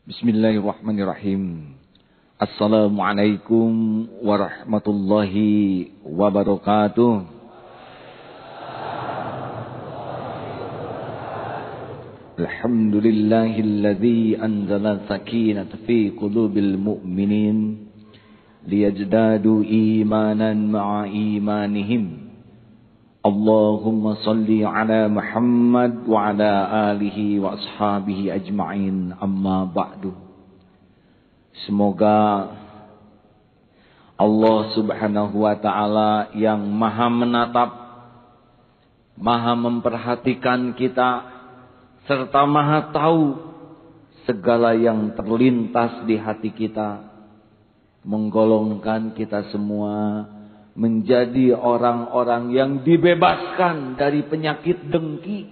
Bismillahirrahmanirrahim. Assalamualaikum warahmatullahi wabarakatuh. Alhamdulillahilladzi anzala sakinata fi qulubil mu'minin liyazdadu imanan ma'a imanihim. Allahumma salli ala Muhammad wa ala alihi wa ashabihi ajma'in, amma ba'du. Semoga Allah subhanahu wa ta'ala yang maha menatap, maha memperhatikan kita, serta maha tahu segala yang terlintas di hati kita, menggolongkan kita semua menjadi orang-orang yang dibebaskan dari penyakit dengki.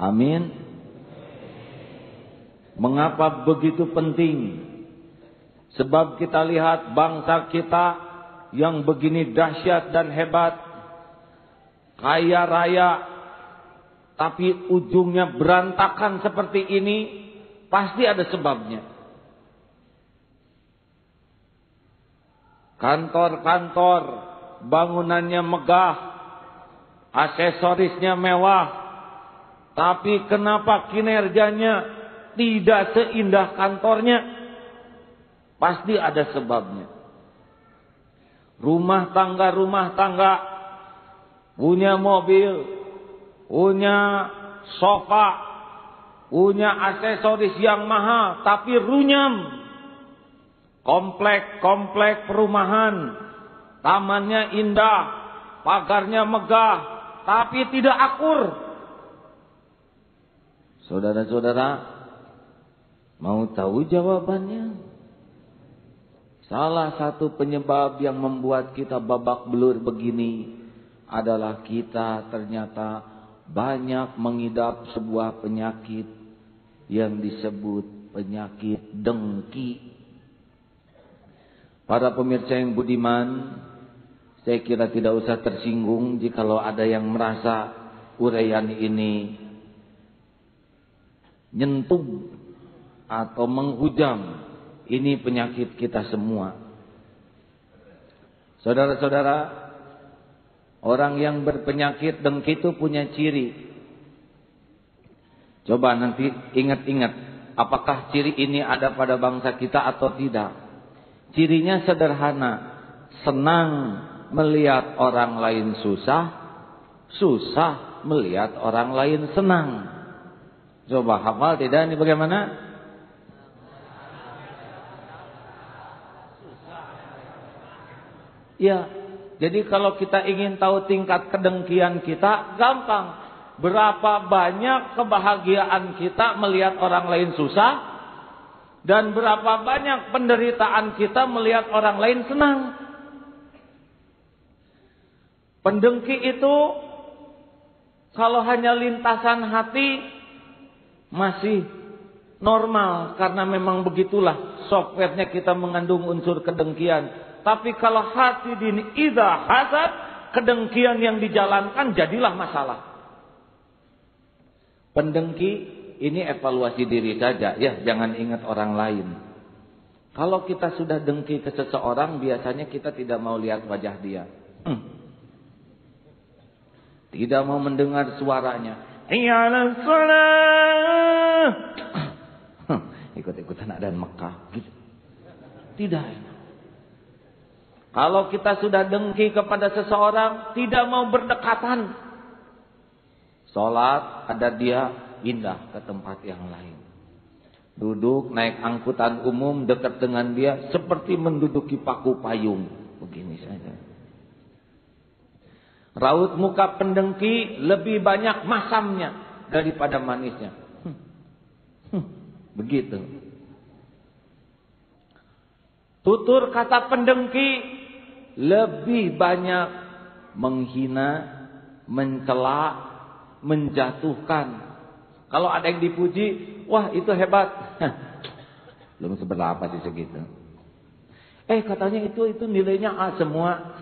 Amin. Mengapa begitu penting? Sebab kita lihat bangsa kita yang begini dahsyat dan hebat, kaya raya, tapi ujungnya berantakan seperti ini, pasti ada sebabnya. Kantor-kantor bangunannya megah, aksesorisnya mewah, tapi kenapa kinerjanya tidak seindah kantornya? Pasti ada sebabnya. Rumah tangga punya mobil, punya sofa, punya aksesoris yang mahal, tapi runyam. Komplek perumahan, tamannya indah, pagarnya megah, tapi tidak akur. Saudara-saudara, mau tahu jawabannya? Salah satu penyebab yang membuat kita babak belur begini adalah kita ternyata banyak mengidap sebuah penyakit yang disebut penyakit dengki. Para pemirsa yang budiman, saya kira tidak usah tersinggung jikalau ada yang merasa uraian ini nyentuh atau menghujam. Ini penyakit kita semua. Saudara-saudara, orang yang berpenyakit dengki itu punya ciri. Coba nanti ingat-ingat, apakah ciri ini ada pada bangsa kita atau tidak? Cirinya sederhana, senang melihat orang lain susah, susah melihat orang lain senang. Coba hafal tidak ini bagaimana? Ya, jadi kalau kita ingin tahu tingkat kedengkian kita, gampang. Berapa banyak kebahagiaan kita melihat orang lain susah, dan berapa banyak penderitaan kita melihat orang lain senang. Pendengki itu kalau hanya lintasan hati masih normal, karena memang begitulah softwarenya kita mengandung unsur kedengkian. Tapi kalau hati dini idza hasad, kedengkian yang dijalankan jadilah masalah. Pendengki ini evaluasi diri saja, ya, jangan ingat orang lain. Kalau kita sudah dengki ke seseorang, biasanya kita tidak mau lihat wajah dia. Tidak mau mendengar suaranya. Iyalah salat. Ikut-ikutan adaan Mekah gitu. Tidak. Kalau kita sudah dengki kepada seseorang, tidak mau berdekatan. Salat ada dia, pindah ke tempat yang lain. Duduk naik angkutan umum dekat dengan dia seperti menduduki paku payung. Begini saja. Raut muka pendengki lebih banyak masamnya daripada manisnya. Begitu. Tutur kata pendengki lebih banyak menghina, mencela, menjatuhkan. Kalau ada yang dipuji, wah itu hebat. Belum seberapa sih segitu. Katanya itu nilainya A semua.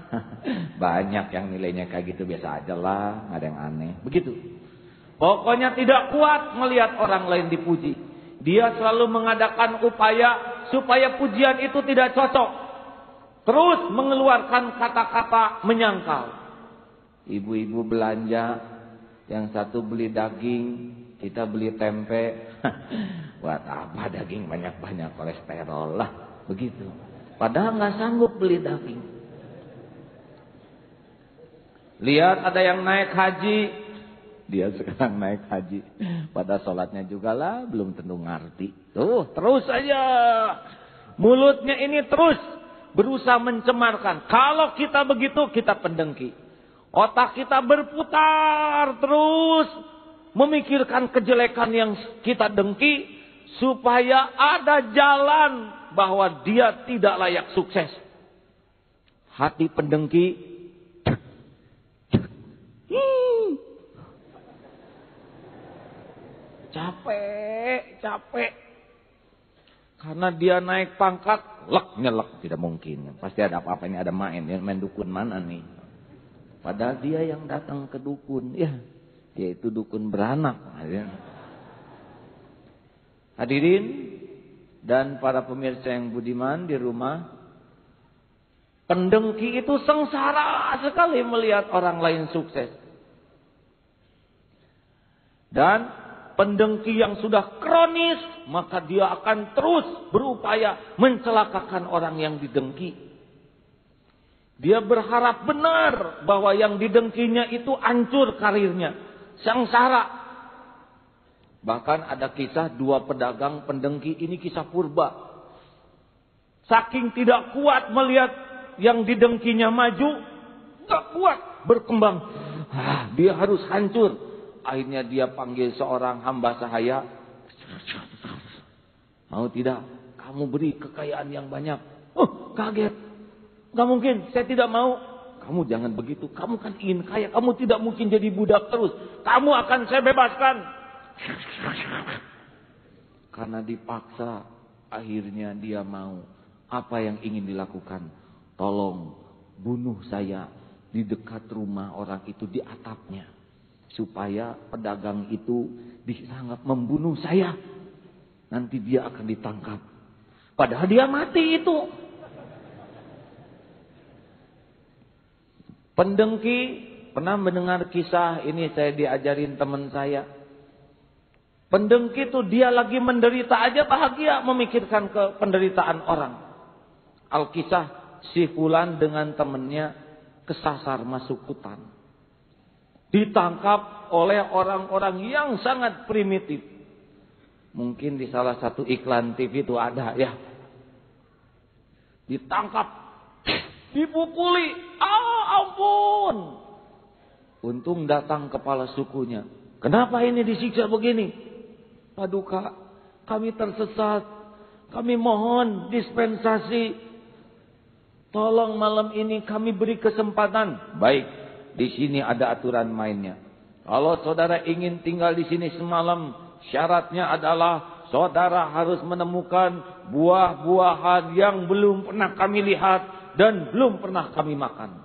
Banyak yang nilainya kayak gitu, biasa aja lah, nggak ada yang aneh. Begitu. Pokoknya tidak kuat melihat orang lain dipuji. Dia selalu mengadakan upaya supaya pujian itu tidak cocok. Terus mengeluarkan kata-kata menyangkal. Ibu-ibu belanja, yang satu beli daging, kita beli tempe. Buat apa daging banyak-banyak, kolesterol lah, begitu. Padahal nggak sanggup beli daging. Lihat ada yang naik haji, dia sekarang naik haji. Pada sholatnya juga lah, belum tentu ngerti. Tuh, terus aja. Mulutnya ini terus berusaha mencemarkan. Kalau kita begitu, kita pendengki. Otak kita berputar terus memikirkan kejelekan yang kita dengki, supaya ada jalan bahwa dia tidak layak sukses. Hati pendengki capek. Karena dia naik pangkat, nyelek, tidak mungkin. Pasti ada apa-apa, ini ada main dukun mana nih. Padahal dia yang datang ke dukun, yaitu dukun beranak. Hadirin dan para pemirsa yang budiman di rumah, pendengki itu sengsara sekali melihat orang lain sukses. Dan pendengki yang sudah kronis, maka dia akan terus berupaya mencelakakan orang yang didengki. Dia berharap benar bahwa yang didengkinya itu hancur karirnya, sengsara. Bahkan ada kisah dua pedagang pendengki, ini kisah purba. Saking tidak kuat melihat yang didengkinya maju, tak kuat berkembang. Dia harus hancur. Akhirnya dia panggil seorang hamba sahaya. Mau tidak? Kamu beri kekayaan yang banyak. Kaget. Gak mungkin, saya tidak mau. Kamu jangan begitu. Kamu kan ingin kaya. Kamu tidak mungkin jadi budak terus. Kamu akan saya bebaskan. Karena dipaksa, akhirnya dia mau. Apa yang ingin dilakukan? Tolong bunuh saya di dekat rumah orang itu, di atapnya. Supaya pedagang itu disanggap membunuh saya. Nanti dia akan ditangkap. Padahal dia mati itu. Pendengki, pernah mendengar kisah ini, saya diajarin teman saya. Pendengki itu dia lagi menderita aja bahagia memikirkan ke penderitaan orang. Alkisah si fulan dengan temannya kesasar masuk hutan. Ditangkap oleh orang-orang yang sangat primitif. Mungkin di salah satu iklan TV itu ada ya. Ditangkap, dipukuli. Ampun. Untung datang kepala sukunya. Kenapa ini disiksa begini? Paduka, kami tersesat. Kami mohon dispensasi. Tolong malam ini kami beri kesempatan. Baik, di sini ada aturan mainnya. Kalau saudara ingin tinggal di sini semalam, syaratnya adalah saudara harus menemukan buah-buahan yang belum pernah kami lihat dan belum pernah kami makan.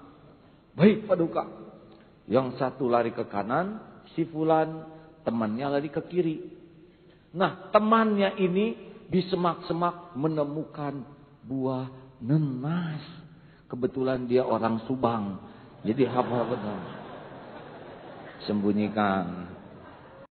Baik paduka. Yang satu lari ke kanan, si fulan, temannya lari ke kiri. Nah, temannya ini di semak-semak menemukan buah nenas. Kebetulan dia orang Subang. Jadi hafal betul. Sembunyikan.